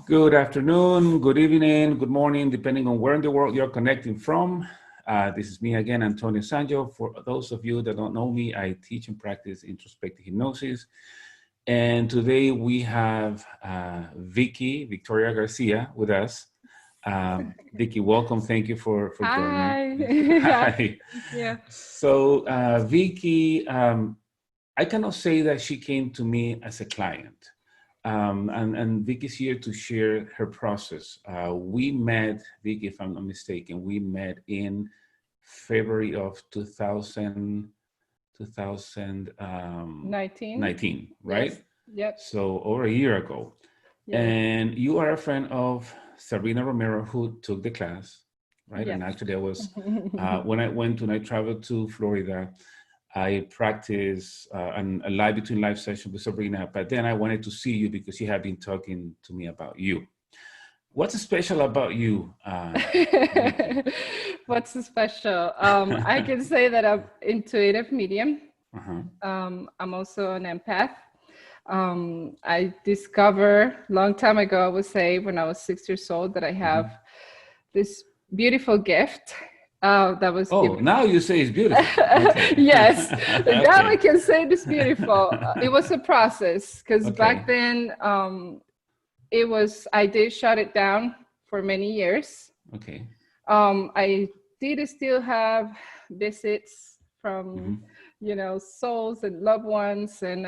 Good afternoon, good evening, good morning, depending on where in the world you're connecting from. This is me again, Antonio Sangio. For those of you that don't know me, I teach and practice introspective hypnosis. And today we have Victoria Garcia with us. Vicky, welcome. Thank you for joining. Hi. Hi. Yeah. So Vicky, I cannot say that she came to me as a client. And Vicky's here to share her process. We met, Vicky, if I'm not mistaken, we met in February of 2019, right? Yes. Yep. So over a year ago. Yes. And you are a friend of Sabrina Romero, who took the class, right? Yes. And actually I was, when I traveled to Florida, I practiced a live between live session with Sabrina, but then I wanted to see you because she had been talking to me about you. What's special about you, Vicky? What's so special? I can say that I'm intuitive medium. Uh-huh. I'm also an empath. I discovered a long time ago, I would say when I was 6 years old, that I have this beautiful gift that was Oh, given. now you say it's beautiful. Okay. Yes, now I Okay. can say it's beautiful. It was a process because Okay. back then I did shut it down for many years. Okay. I did still have visits from, Mm-hmm. souls and loved ones, and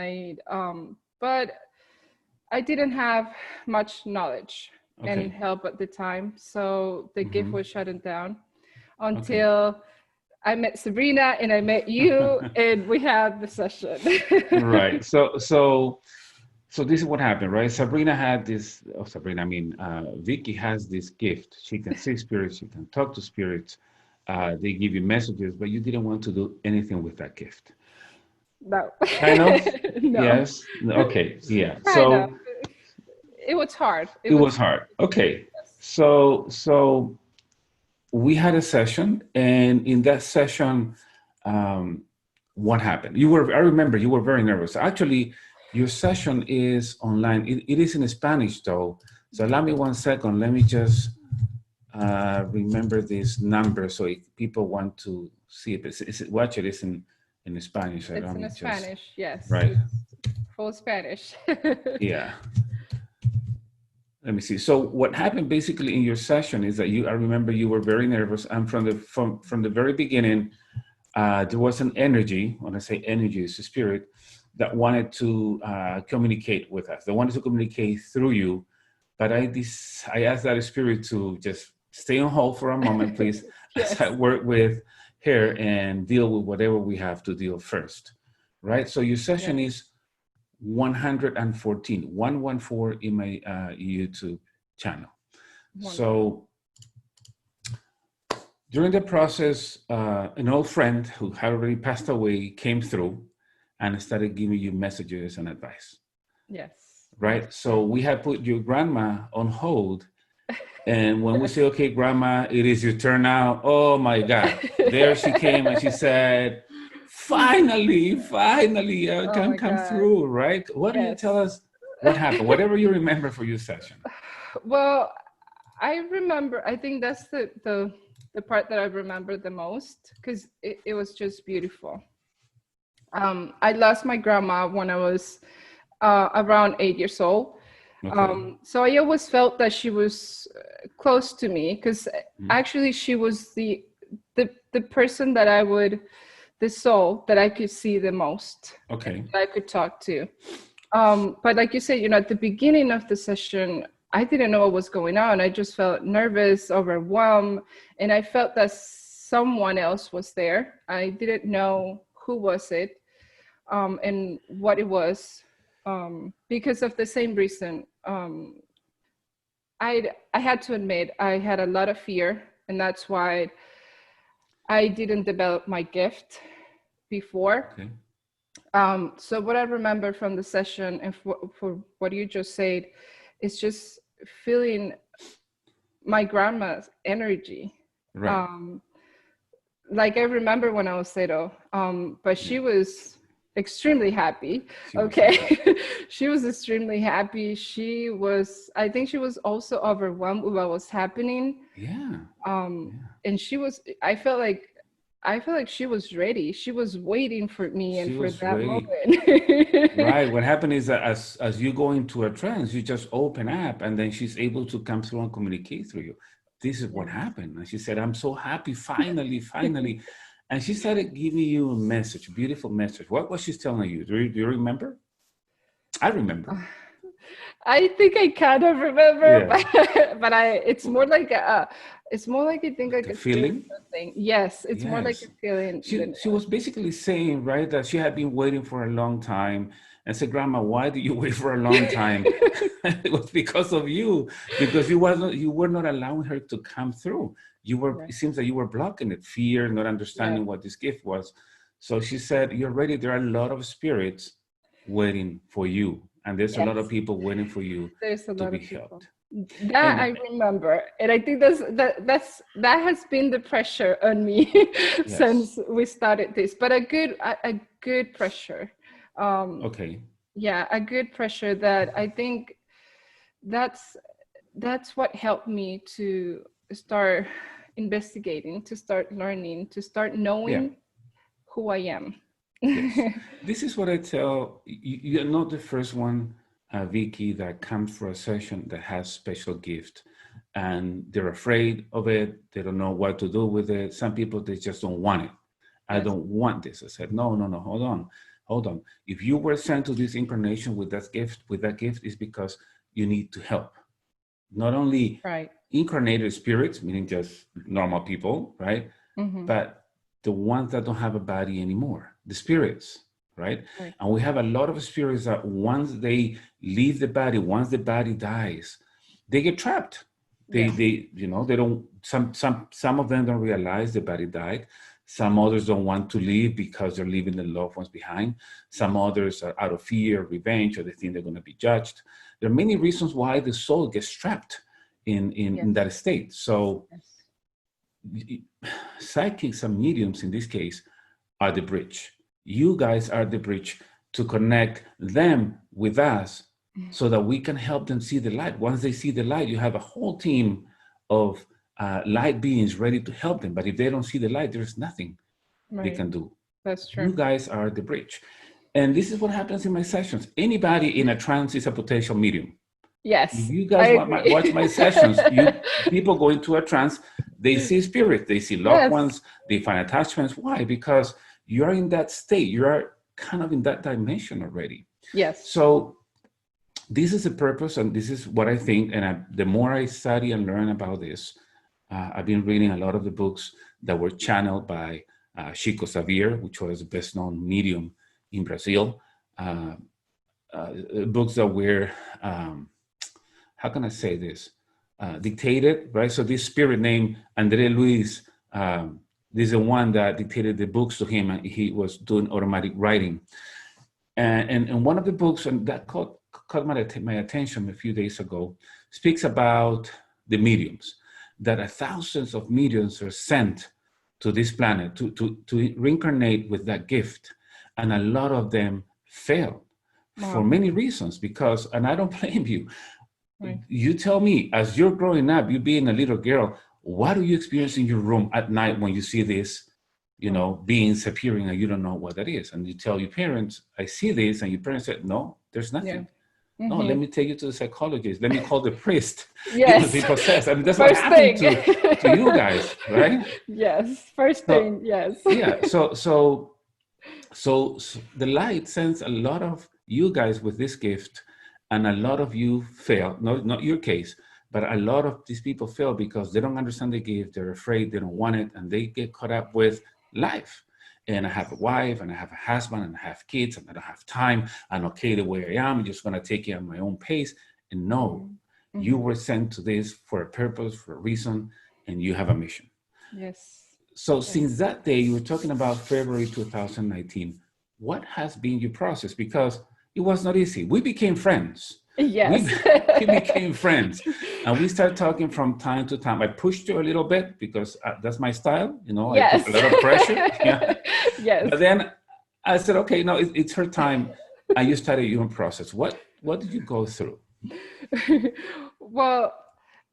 but I didn't have much knowledge and Okay. help at the time, so the gift Mm-hmm. was shut down Okay. until I met Sabrina and I met you, and we had the session. Right. So this is what happened, right? Sabrina had this, oh, Sabrina, I mean, Vicky has this gift. She can see spirits, she can talk to spirits. They give you messages, but you didn't want to do anything with that gift. No. Kind of? No. Yes. Okay. Yeah. Kind of. So It was hard. It it was was hard. Okay. yes. So we had a session, and in that session, um, what happened? I remember you were very nervous. Actually, your session is online. It is in Spanish though. So allow me 1 second. Let me just remember this number so if people want to see it. Watch it. It's in Spanish. So It's let me in just, Spanish. Yes. right. It's full Spanish. Yeah. Let me see. So what happened basically in your session is that I remember you were very nervous, and from the very beginning, there was an energy. When I say energy, it's a spirit that wanted to communicate with us. They wanted to communicate through you, but I asked that spirit to just stay on hold for a moment, please, as I Yes. work with her and deal with whatever we have to deal first, right? So your session Yes. is 114, 114 in my YouTube channel. Wonderful. So during the process, an old friend who had already passed away came through and started giving you messages and advice, Yes. right? That's So true. we had put your grandma on hold. And when we say, okay, grandma, it is your turn now. Oh my God. There she came and she said, finally, I Oh can my come God. through, right? Why don't you tell Yes. us what happened? Whatever you remember for your session. Well, I remember, I think that's the part that I remember the most because it was just beautiful. I lost my grandma when I was around 8 years old. Okay. So I always felt that she was close to me because Mhm. actually she was the person that the soul that I could see the most, Okay. that I could talk to. But like you said, at the beginning of the session, I didn't know what was going on. I just felt nervous, overwhelmed, and I felt that someone else was there. I didn't know who was it, and what it was, because of the same reason. I had to admit I had a lot of fear, and that's why I didn't develop my gift before. Okay. So what I remember from the session and for what you just said is just feeling my grandma's energy. Right. Um, like I remember when I was little, but Yeah. she was extremely happy. She was Okay. happy. She was extremely happy. I think she was also overwhelmed with what was happening. Yeah. Um, Yeah. and I felt like she was ready. She was waiting for me and She for was that ready. moment. Right. What happened is that as you go into a trance, you just open up and then she's able to come through and communicate through you. This is what Yes. happened. And she said, I'm so happy, finally, finally. And she started giving you a message, a beautiful message. What was she telling you? Do you remember? I remember. I think I kind of remember, Yeah. but it's more like I think like The a spiritual feeling? thing. Yes, it's more like a Yes. feeling than She was basically saying, right, that she had been waiting for a long time and said, Grandma, why did you wait for a long time? It was because of you, because you were not allowing her to come through. Right. It seems that you were blocking it, fear, not Yeah. understanding what this gift was. So she said, you're ready. There are a lot of spirits waiting for you. And there's a lot of Yes. people waiting for you There's a to lot be of people. helped. That I And remember, and I think that has been the pressure on me yes, since we started this. But a good pressure. Um, okay. yeah, a good pressure that I think that's that's what helped me to start investigating, to start learning, to start Yeah. knowing who I am. Yes, this is what I tell you. You're not the first one, Vicky, that comes for a session that has special gift, and they're afraid of it. They don't know what to do with it. Some people they just don't want it. I Yes. don't want this. I said, no, no, no. Hold on, hold on. If you were sent to this incarnation with that gift, is because you need to help. Not only Right. incarnated spirits, meaning just normal people, right? Mm-hmm. But the ones that don't have a body anymore, the spirits, right? Right. And we have a lot of spirits that once they leave the body, once the body dies, they get trapped. Yes. They don't. Some of them don't realize the body died. Some others don't want to leave because they're leaving the loved ones behind. Some others are out of fear, revenge, or they think they're going to be judged. There are many reasons why the soul gets trapped in Yes. that state. So Yes. psychics and mediums in this case are the bridge. You guys are the bridge to connect them with us so that we can help them see the light. Once they see the light, you have a whole team of light beings ready to help them. But if they don't see the light, there's nothing they Right. can do. That's You true. guys are the bridge. And this is what happens in my sessions. Anybody in a trance is a potential medium. If Yes, you I guys agree. watch my sessions, you people go into a trance, they see spirits, they see loved Yes. ones, they find attachments. Why? Because you're in that state, you're kind of in that dimension already. Yes. So this is the purpose, and this is what I think. And the more I study and learn about this, I've been reading a lot of the books that were channeled by Chico Xavier, which was the best-known medium in Brazil. Uh, Books that were how can I say this? Dictated, right? So this spirit named Andre Luis, this is the one that dictated the books to him, and he was doing automatic writing. And one of the books, and that caught my attention a few days ago, speaks about the mediums, that thousands of mediums are sent to this planet to reincarnate with that gift. And a lot of them fail for Wow. many reasons, because, and I don't blame you, Right. you tell me, as you're growing up, you being a little girl, what do you experience in your room at night when you see this, Right. beings appearing and you don't know what that is? And you tell your parents, I see this, and your parents said, no, there's Yeah. nothing. No, let Mm-hmm. me take you to the psychologist. Let me call the priest. You must be Yes. possessed. I mean, that's what First happened thing. to you guys, right? Yes. First So thing. Yes. yeah, so the light sends a lot of you guys with this gift, and a lot of you fail. No, not your case, but a lot of these people fail because they don't understand the gift. They're afraid. They don't want it, and they get caught up with life. And I have a wife, and I have a husband, and I have kids, and I don't have time. I'm okay the way I am. I'm just gonna take it at my own pace. And no, you Mm-hmm. were sent to this for a purpose, for a reason, and you have a mission. Yes. So Yes. since that day, you were talking about February 2019. What has been your process? Because it was not easy. We became friends. We, Yes. we became friends, and we started talking from time to time. I pushed you a little bit because that's my style. I put a Yes. lot of pressure. Yeah. Yes. But then I said, okay, no, it's her time. And you started your own process. What did you go through? Well,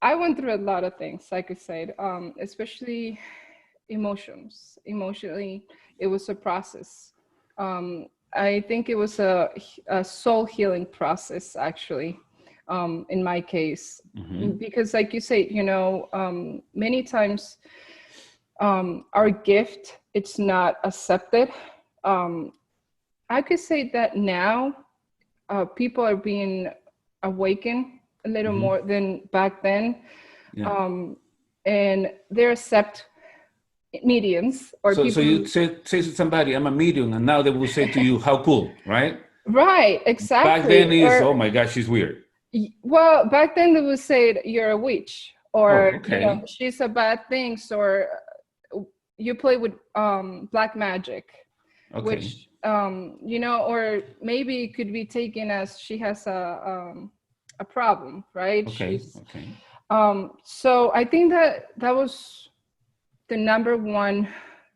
I went through a lot of things, like I said, especially emotions. Emotionally, it was a process. I think it was a soul healing process, actually, in my case, because, like you say, many times our gift it's not accepted. I could say that now people are being awakened a little more than back then. Yeah. And they accept mediums or So people. you say to somebody, I'm a medium, and now they will say to you, how cool, right? Right, Back then exactly. is, Or oh my gosh, she's weird. well, back then they would say you're a witch, Oh, or okay. she's a bad thing, or you play with black magic, Okay. which or maybe it could be taken as she has a problem, right? Okay. She's Okay. so I think that was the number one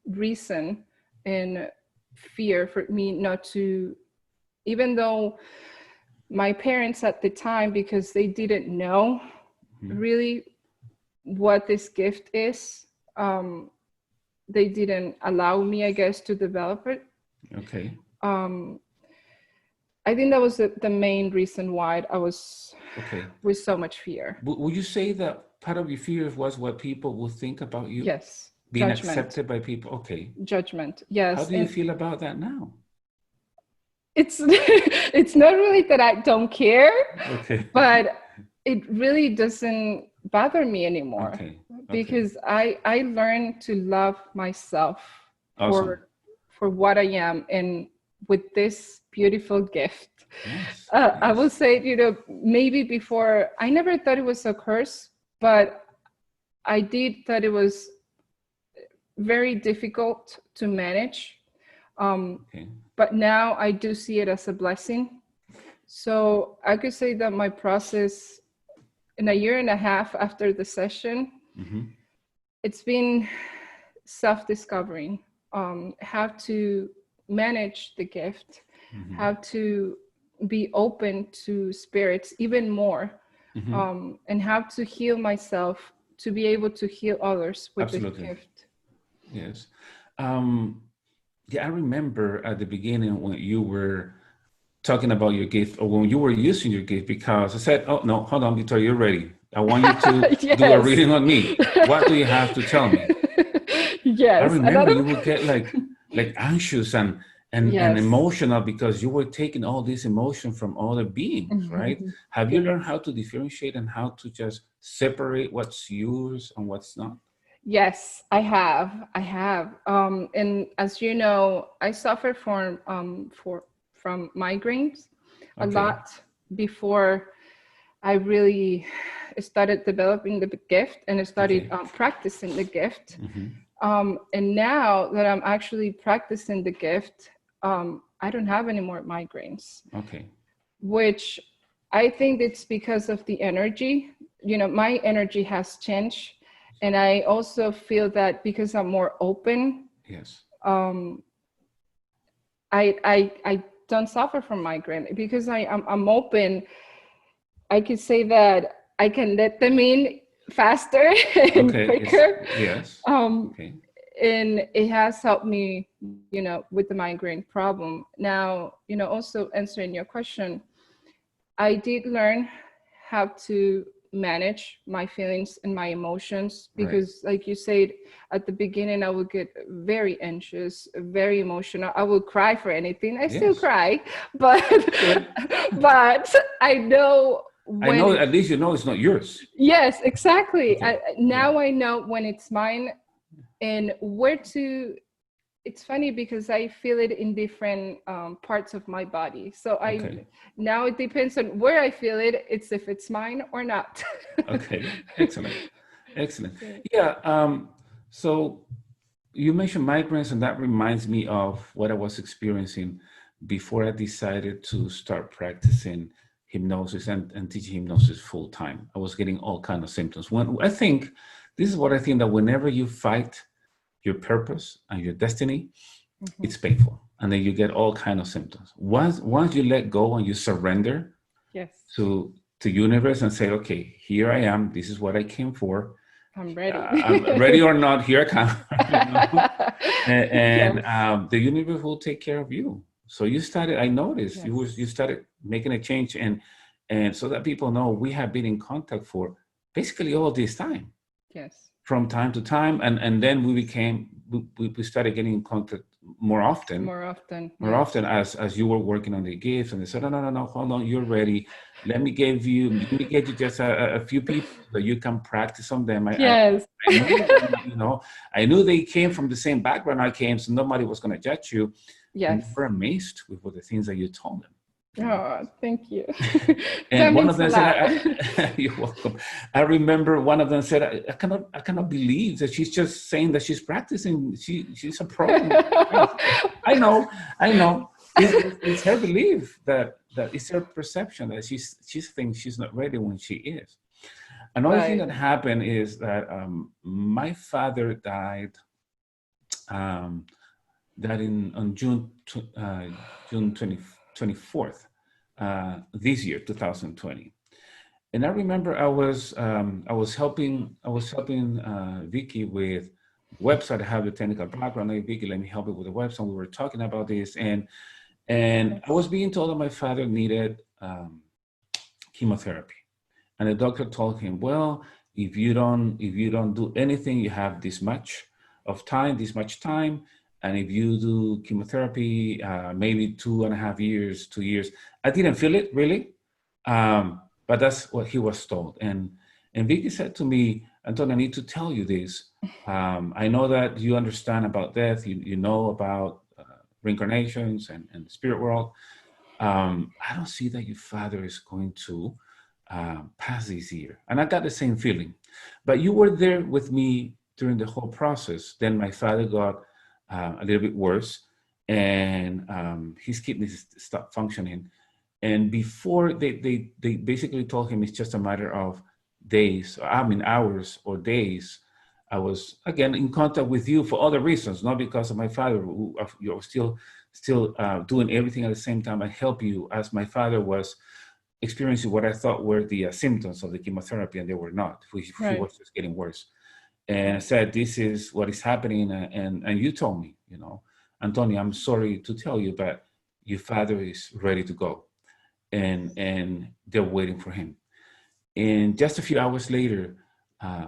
reason and fear for me not to, even though my parents at the time, because they didn't know really what this gift is, they didn't allow me, I guess, to develop it. Okay. I think that was the main reason why I was with so much fear. Would you say that part of your fear was what people will think about you? Yes. Being Judgment. accepted by people? Okay. Judgment, yes. How do you feel about that now? It's not really that I don't care, Okay. but it really doesn't bother me anymore. Okay. Because I learned to love myself Awesome. for what I am, and with this beautiful gift. Yes. I will say, maybe before I never thought it was a curse, but I did thought it was very difficult to manage. But now I do see it as a blessing. So I could say that my process in a year and a half after the session, it's been self-discovering, how to manage the gift, how to be open to spirits even more, and how to heal myself to be able to heal others with the gift. Yes. Yeah, I remember at the beginning when you were talking about your gift, or when you were using your gift, because I said, oh, no, hold on, Victoria, you're ready. I want you to do a reading on me. What do you have to tell me? Yes. I remember you would get like anxious and emotional because you were taking all this emotion from other beings, right? Have you learned how to differentiate and how to just separate what's yours and what's not? Yes, I have. And as you know, I suffer from migraines a lot before I really started developing the gift and I started practicing the gift. And now that I'm actually practicing the gift, I don't have any more migraines. Which I think it's because of the energy. My energy has changed. And I also feel that because I'm more open, I don't suffer from migraine because I'm open. I could say that I can let them in faster and quicker. And it has helped me, with the migraine problem. Now, also answering your question, I did learn how to manage my feelings and my emotions because like you said at the beginning, I would get very anxious, very emotional. I would cry for anything. I still cry, but I know at least it's not yours. Yes, exactly. Now I know when it's mine and where to. It's funny because I feel it in different parts of my body. So now it depends on where I feel it. It's if it's mine or not. Excellent. Yeah. So you mentioned migraines, and that reminds me of what I was experiencing before I decided to start practicing hypnosis and teaching hypnosis full time. I was getting all kinds of symptoms. This is what I think that whenever you fight your purpose and your destiny, it's painful. and then you get all kind of symptoms. Once you let go and you surrender Yes. to universe and say, okay, here I am. This is what I came for. I'm ready. I'm ready or not, here I come. And Yes. the universe will take care of you. So you started, I noticed Yes. you started making a change, and so that people know, we have been in contact for basically all this time, Yes. from time to time, and then we started getting in contact more often. More often. More Yes. often, as you were working on the gifts, and they said, no, hold on, you're ready. Let me get you just a few people that you can practice on them. Yes. I knew them, I knew they came from the same background I came, so nobody was going to judge you. And Yes. they were amazed with the things that you told them. Oh, thank you. And That one of means a them lot. said, "You're welcome." I remember one of them said, I cannot believe that she's just saying that she's practicing. She's a pro. I know. It's her belief that it's her perception that she thinks she's not ready when she is. Another thing Right. that happened is that my father died. That on June 24th, this year, 2020. And I remember I was helping Vicky with the website. I have the technical background. Hey, Vicky, let me help you with the website. We were talking about this, and I was being told that my father needed chemotherapy, and the doctor told him, well, if you don't do anything, you have this much time, and if you do chemotherapy, maybe 2.5 years, 2 years. I didn't feel it really, but that's what he was told. And Vicky said to me, Antonio, I need to tell you this. I know that you understand about death. You know about reincarnations and the spirit world. I don't see that your father is going to pass this year. And I got the same feeling. But you were there with me during the whole process. Then my father got a little bit worse, and his kidneys stopped functioning. And before they basically told him it's just a matter of days, hours or days. I was again in contact with you for other reasons, not because of my father. You're still doing everything at the same time. I help you, as my father was experiencing what I thought were the symptoms of the chemotherapy, and they were not. He Right. was just getting worse. And I said, "This is what is happening," and you told me, Antonio, I'm sorry to tell you, but your father is ready to go, and they're waiting for him. And just a few hours later,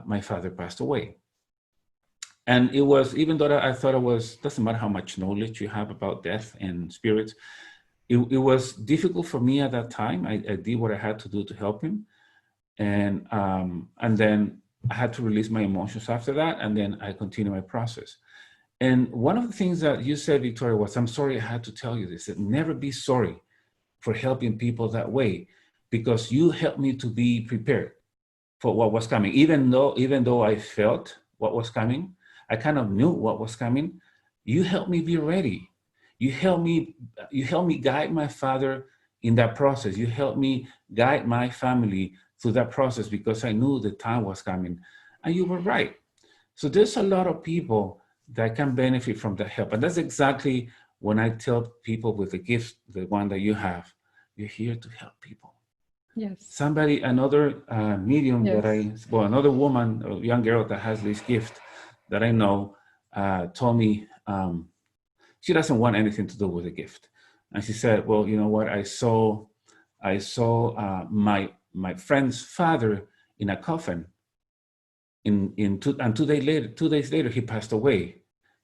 my father passed away. And it was, even though I thought it was, doesn't matter how much knowledge you have about death and spirits, it was difficult for me at that time. I did what I had to do to help him. And then I had to release my emotions after that. And then I continued my process. And one of the things that you said, Victoria, was, I'm sorry I had to tell you this, that never be sorry for helping people that way, because you helped me to be prepared for what was coming. Even though I felt what was coming, I kind of knew what was coming. You helped me be ready. You helped me guide my father in that process. You helped me guide my family through that process, because I knew the time was coming. And you were right. So there's a lot of people that can benefit from that help. And that's exactly when I tell people with the gift, the one that you have, you're here to help people. Yes. Another medium Yes. another woman, a young girl that has this gift that I know, told me she doesn't want anything to do with the gift. And she said, well, you know what? I saw my friend's father in a coffin, and 2 days later, he passed away.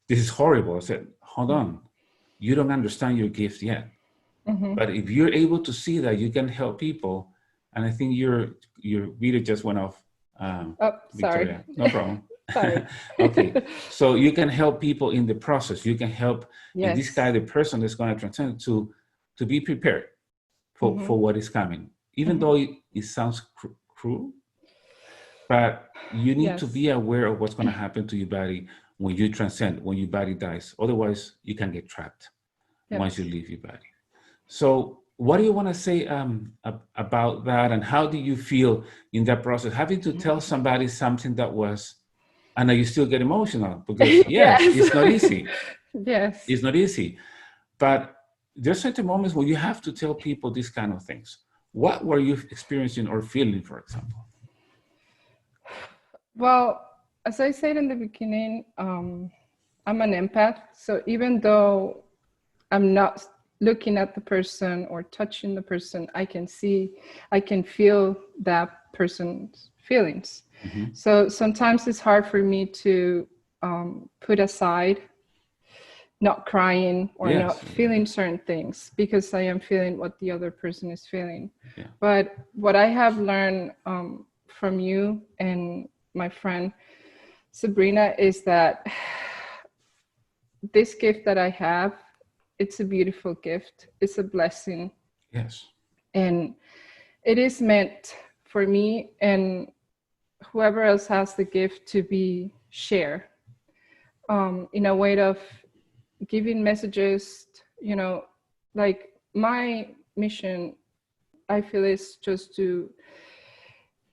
This is horrible. I said, hold on. You don't understand your gift yet. Mm-hmm. But if you're able to see that you can help people, and I think your video just went off, Oh, sorry. Victoria. No problem. Sorry. Okay, so you can help people in the process. You can help, in this Yes. guy, the person that's going to transcend, to be prepared Mm-hmm. for what is coming, even Mm-hmm. though it sounds cruel. But you need to Yes. be aware of what's going to happen to your body when you transcend, when your body dies. Otherwise, you can get trapped once you Yes. leave your body. So, what do you want to say about that, and how do you feel in that process, having to tell somebody something that was, and you still get emotional, because yes, Yes. it's not easy. Yes. It's not easy. But there's certain moments where you have to tell people these kind of things. What were you experiencing or feeling, for example? Well, as I said in the beginning, I'm an empath. So even though I'm not looking at the person or touching the person, I can feel that person's feelings. Mm-hmm. So sometimes it's hard for me to put aside not crying or Yes. not feeling certain things because I am feeling what the other person is feeling. Yeah. But what I have learned from you and my friend Sabrina is that this gift that I have, it's a beautiful gift. It's a blessing. Yes. And it is meant for me and whoever else has the gift to be shared in a way of giving messages, like my mission, I feel, is just to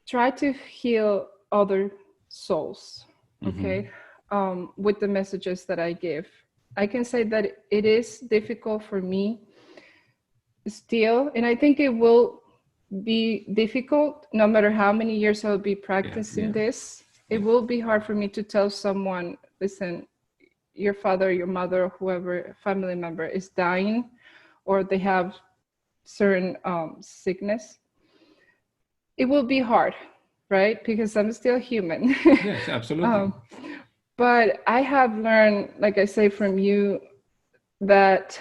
try to heal other souls, okay, with the messages that I give. I can say that it is difficult for me still, and I think it will be difficult no matter how many years I'll be practicing this. It will be hard for me to tell someone, listen, your father, your mother, whoever family member is dying, or they have certain sickness. It will be hard, right? Because I'm still human. Yes, absolutely. But I have learned, like I say from you, that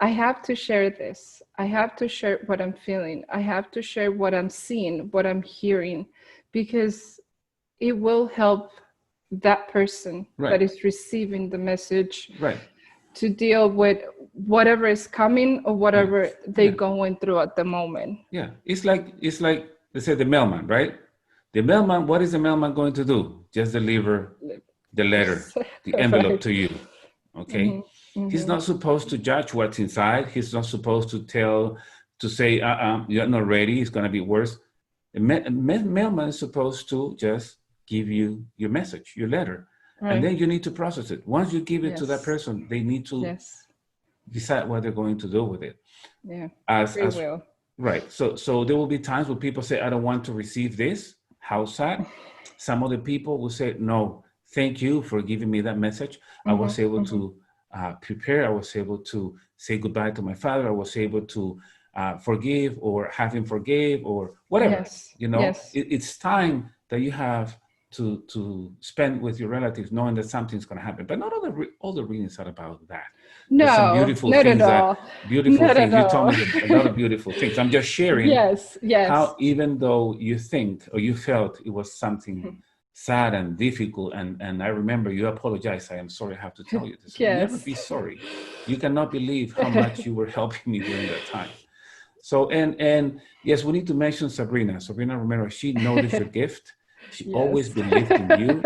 I have to share this. I have to share what I'm feeling. I have to share what I'm seeing, what I'm hearing, because it will help that person that is receiving the message to deal with whatever is coming or whatever they're going through at the moment. Yeah, it's like let's say the mailman, right? The mailman, what is the mailman going to do? Just deliver the letter, the envelope to you. Okay. He's not supposed to judge what's inside. He's not supposed to say, you're not ready. It's going to be worse. The mailman is supposed to just give you your message, your letter, and then you need to process it. Once you give it to that person, they need to decide what they're going to do with it. Yeah, Free will. Right. So there will be times where people say, I don't want to receive this. How sad? Some other people will say, no, thank you for giving me that message. I was able to prepare. I was able to say goodbye to my father. I was able to forgive or have him forgive or whatever. It's time that you have to spend with your relatives knowing that something's going to happen. But not all the readings are about that. No, there's some beautiful not things at all. Beautiful not things. At you all. told me a lot of beautiful things. I'm just sharing how even though you think or you felt it was something sad and difficult, and I remember you apologized. I am sorry, I have to tell you this. Never be sorry. You cannot believe how much you were helping me during that time. So, and yes, we need to mention Sabrina. Sabrina Romero, she noticed your gift. She always believed in you.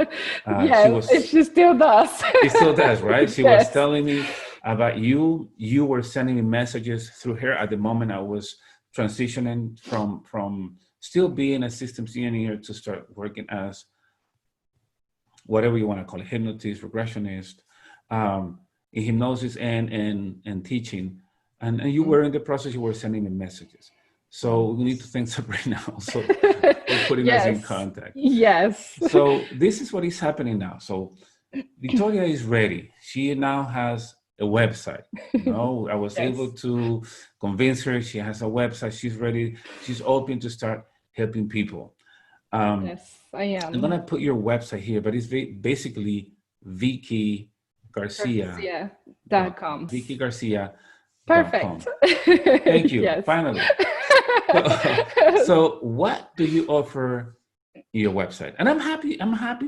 She still does. She still does, right? She was telling me about you. You were sending me messages through her at the moment I was transitioning from still being a systems engineer to start working as whatever you want to call it, hypnotist, regressionist, in hypnosis and teaching. And you were in the process, you were sending me messages. So we need to thank Sabrina also for putting us in contact. Yes. So this is what is happening now. So Victoria is ready. She now has a website. I was able to convince her. She has a website. She's ready. She's open to start helping people. Yes, I am. I'm gonna put your website here, but it's basically Vicky Garcia.com. Vicky Garcia. Perfect. Thank you. Finally. So what do you offer your website? And I'm happy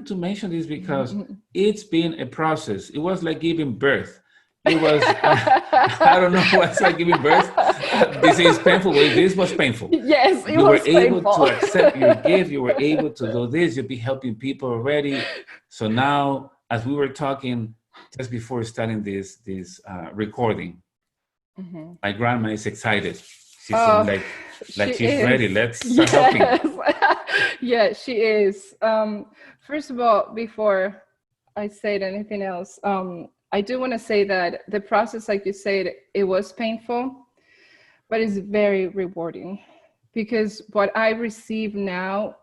to mention this because it's been a process. It was like giving birth. It was I don't know what's like giving birth. This is painful. Well, this was painful. Yes, you were able to accept your gift. You were able to do this. You'll be helping people already. So now, as we were talking just before starting this recording, my grandma is excited. She's like she's ready. Let's start helping. Yeah, she is. First of all, before I said anything else, I do want to say that the process, like you said, it was painful, but it's very rewarding, because what I receive now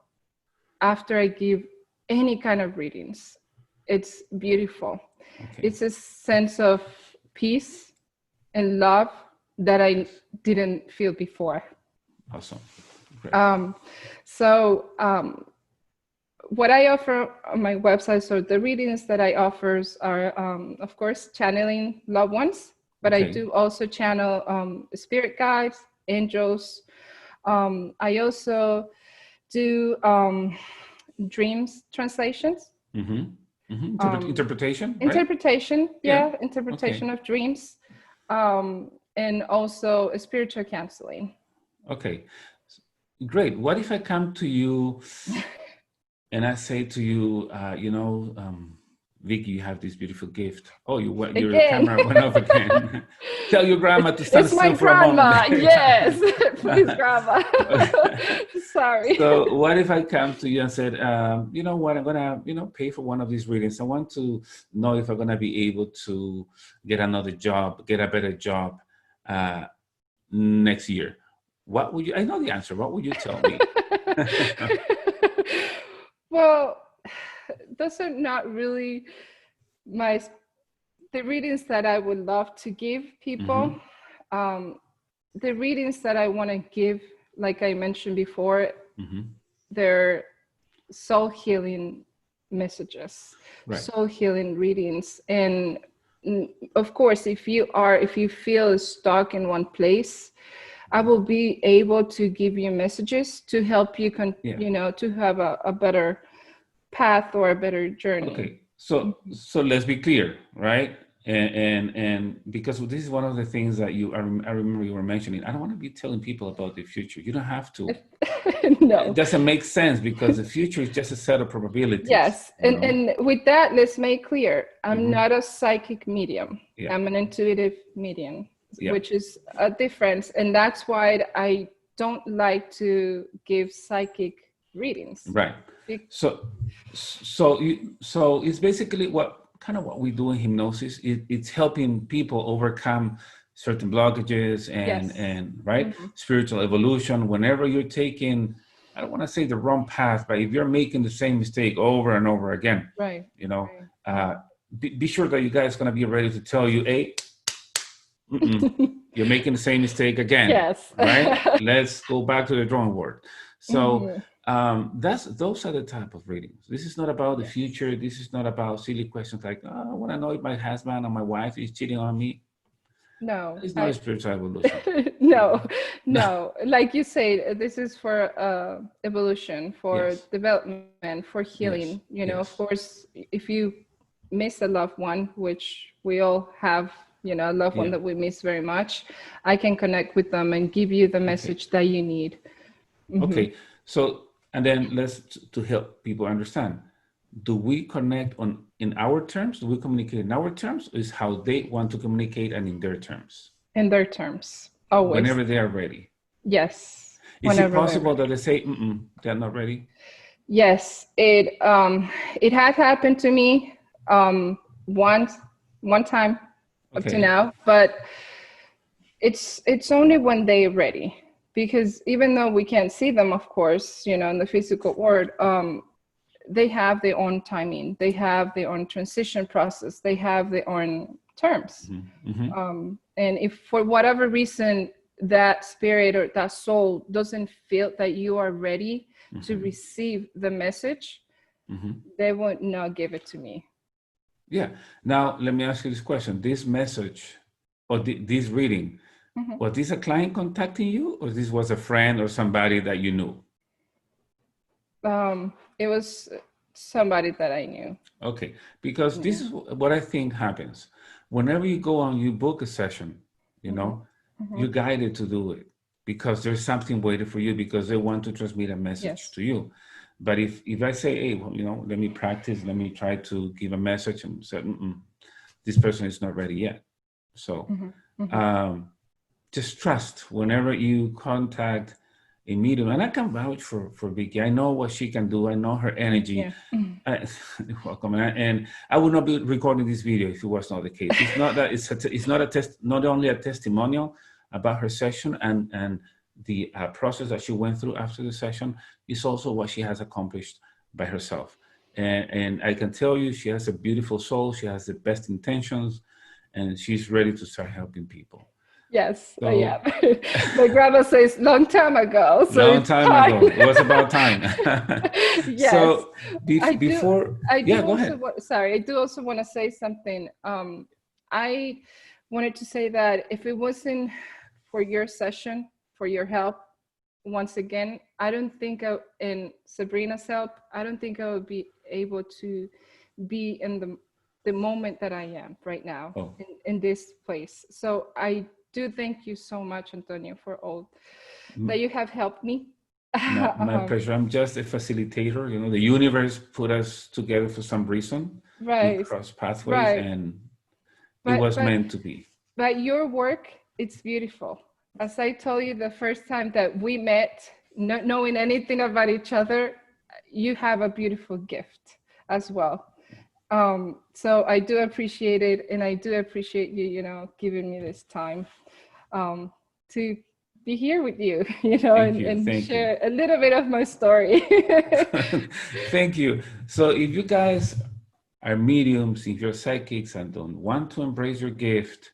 after I give any kind of readings, it's beautiful. Okay. It's a sense of peace and love that I didn't feel before. Awesome. Great. What I offer on my website, so the readings that I offer are, of course, channeling loved ones, but I do also channel spirit guides, angels. I also do dreams translations. Interpretation, right? Interpretation, interpretation of dreams, and also spiritual counseling. Okay, great. What if I come to you and I say to you, Vicky, you have this beautiful gift. Oh, your camera went off again. Tell your grandma to stand still for a moment. It's my grandma. Yes, please, grandma. Sorry. So what if I come to you and said, you know what, I'm gonna, pay for one of these readings. I want to know if I'm gonna be able to get another job, get a better job next year. What would you? I know the answer. What would you tell me? Well, those are not really the readings that I would love to give people. The readings that I want to give, like I mentioned before, they're soul healing messages, soul healing readings. And of course, if you feel stuck in one place, I will be able to give you messages to help you, to have a better path or a better journey. Okay, so let's be clear, right? And because this is one of the things that I remember you were mentioning. I don't want to be telling people about the future. You don't have to. No, it doesn't make sense, because the future is just a set of probabilities. Yes, and with that, let's make clear: I'm not a psychic medium. Yeah. I'm an intuitive medium, which is a difference, and that's why I don't like to give psychic readings. Right. So it's basically what we do in hypnosis. It's helping people overcome certain blockages and right, spiritual evolution. Whenever you're taking, I don't want to say the wrong path, but if you're making the same mistake over and over again, right, be sure that you guys are going to be ready to tell you, hey, you're making the same mistake again. Yes. Right. Let's go back to the drawing board. So those are the type of readings. This is not about the future. This is not about silly questions like, I want to know if my husband or my wife is cheating on me. No, it's not a spiritual evolution. No. Like you said, this is for evolution, for development, for healing. Of course, if you miss a loved one, which we all have, a loved one that we miss very much, I can connect with them and give you the message that you need. Okay, so and then to help people understand, do we connect in our terms? Do we communicate in our terms? Or is how they want to communicate and in their terms? In their terms, always. Whenever they are ready. Is it possible that they say, they're not ready? Yes, it had happened to me one time up to now, but it's only when they're ready. Because even though we can't see them, of course, in the physical world, they have their own timing. They have their own transition process. They have their own terms. And if for whatever reason that spirit or that soul doesn't feel that you are ready to receive the message, they would not give it to me. Yeah. Now, let me ask you this question. This message or this reading, was this a client contacting you, or this was a friend or somebody that you knew? It was somebody that I knew. Okay, because this is what I think happens. Whenever you go on, you book a session, you're guided to do it because there's something waiting for you, because they want to transmit a message to you. But if I say, hey, let me practice, let me try to give a message, and say, this person is not ready yet. So just trust whenever you contact medium, and I can vouch for Vicky. I know what she can do. I know her energy. Yeah. I, welcome, and I would not be recording this video if it was not the case. It's not that it's not a test, not only a testimonial about her session and the process that she went through after the session. It's also what she has accomplished by herself. And I can tell you, she has a beautiful soul. She has the best intentions, and she's ready to start helping people. Yes, So, yeah. My grandma says long time ago, so long it's time time. ago, it was about time. Yes, So I do. before, I yeah, do go also ahead. sorry, I do also want to say something. I wanted to say that if it wasn't for your session, for your help, once again, I don't think in Sabrina's help, I don't think I would be able to be in the moment that I am right now Oh, in this place. So I do thank you so much, Antonio, for all that m- you have helped me. my pleasure. I'm just a facilitator. You know, the universe put us together for some reason. We Right, cross pathways, right. and it But was but meant to be. but your work, it's beautiful. As I told you the first time that we met, not knowing anything about each other, you have a beautiful gift as well. So I do appreciate it, and I do appreciate you, giving me this time to be here with you, Thank you. and Thank you. share a little bit of my story. Thank you. So if you guys are mediums, if you're psychics and don't want to embrace your gift,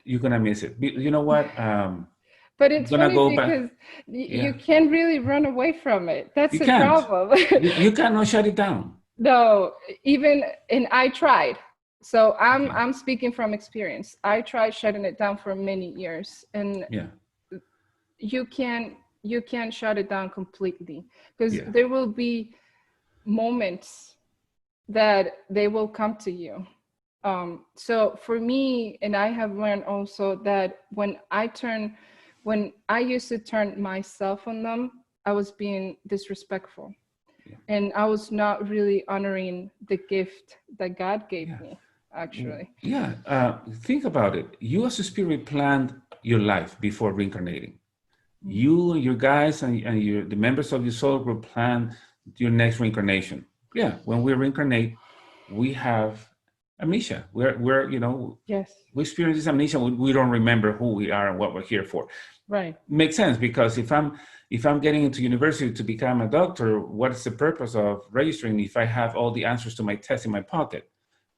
you're gonna miss it. You know what? But I'm it's gonna funny go back. because you Yeah, can't really run away from it. That's you the can't. problem. You cannot shut it down. No, and I tried. So Okay. I'm speaking from experience. I tried shutting it down for many years, and Yeah. you can you can't shut it down completely because Yeah. there will be moments that they will come to you. So for me, and I have learned also that when I used to turn myself on them, I was being disrespectful, Yeah. and I was not really honoring the gift that God gave Yeah. me, actually. Yeah. Think about it. You as a spirit planned your life before reincarnating. You and your guys and the members of your soul group plan your next reincarnation. Yeah. When we reincarnate, we have amnesia. We're Yes, we experience this amnesia. We don't remember who we are and what we're here for. right. Makes sense because if I'm getting into university to become a doctor, what is the purpose of registering if I have all the answers to my test in my pocket?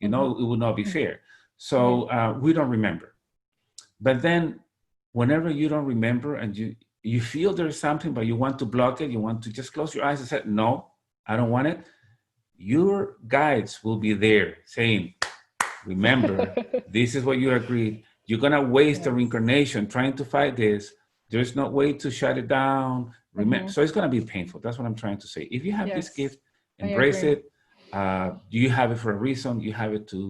Hmm. It would not be fair. Right. So we don't remember. But then, whenever you don't remember and you feel there's something, but you want to block it, you want to just close your eyes and say, "No, I don't want it." Your guides will be there saying, "Remember, this is what you agreed. You're gonna waste a Yes. reincarnation trying to fight this. There's no way to shut it down. Remember." Hmm. So it's gonna be painful. That's what I'm trying to say. If you have this Yes, gift, I embrace agree. it. You have it for a reason. You have it to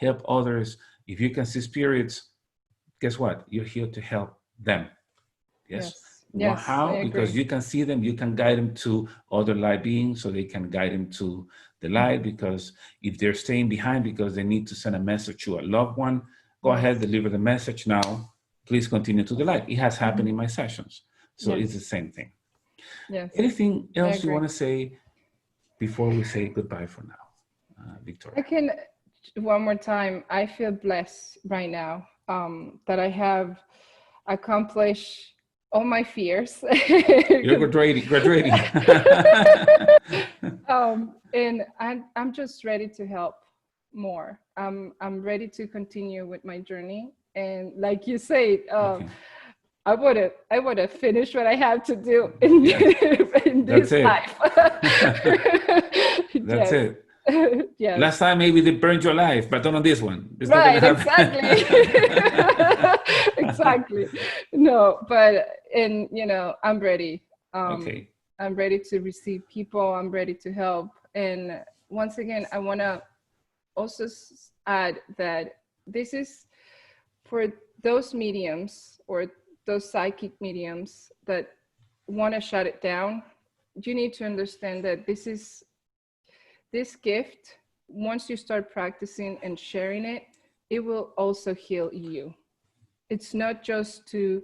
help others. If you can see spirits, guess what? You're here to help them. Yes. Yes, yes, I How? Because agree. you can see them, you can guide them to other light beings so they can guide them to the light. Hmm. Because if they're staying behind because they need to send a message to a loved one, go ahead, Yes. deliver the message now. Please continue to the light. It has happened Hmm. in my sessions. So it's the Yes, same thing. yes, Anything I else you agree. want to say before we say goodbye for now, I Victoria? can, one more time, I feel blessed right now that I have accomplished all my fears. You're graduating. And I'm just ready to help more. I'm ready to continue with my journey. And like you said, Okay. I would have finished what I have to do in Yeah, in that's this it. life. That's Yes. it. Yes. Last time maybe they burned your life, but not on this one. It's not gonna Right, exactly. happen. Exactly. No, but I'm ready. Okay. I'm ready to receive people. I'm ready to help. And once again, I want to also add that this is for those mediums or those psychic mediums that want to shut it down. You need to understand that this gift, once you start practicing and sharing it, it will also heal you. It's not just to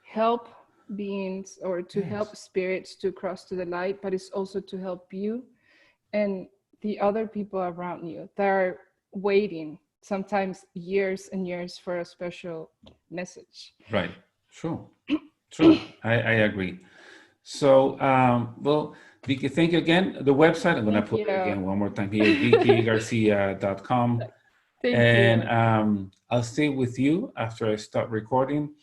help beings or to Yes. help spirits to cross to the light, but it's also to help you and the other people around you that are waiting sometimes years and years for a special message. Right. True. True. I agree. So, well, Vicky, thank you again. The website, I'm going to Thank put you. it again one more time here, vickygarcia.com. Thank And you. I'll stay with you after I stop recording.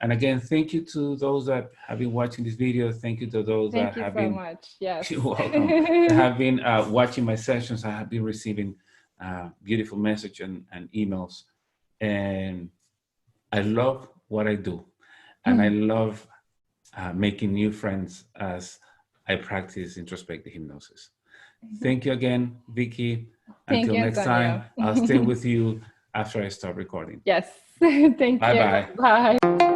And again, thank you to those that have been watching this video. Thank you to those that Thank you have so been, much. Yes. you're welcome, that have been watching my sessions. I have been receiving beautiful messages and emails. And I love what I do. And I love making new friends as I practice introspective hypnosis. Thank you again, Vicky. Thank Until you, next time, Antonio. I'll stay with you after I stop recording. Yes. Thank you. Bye-bye. Bye.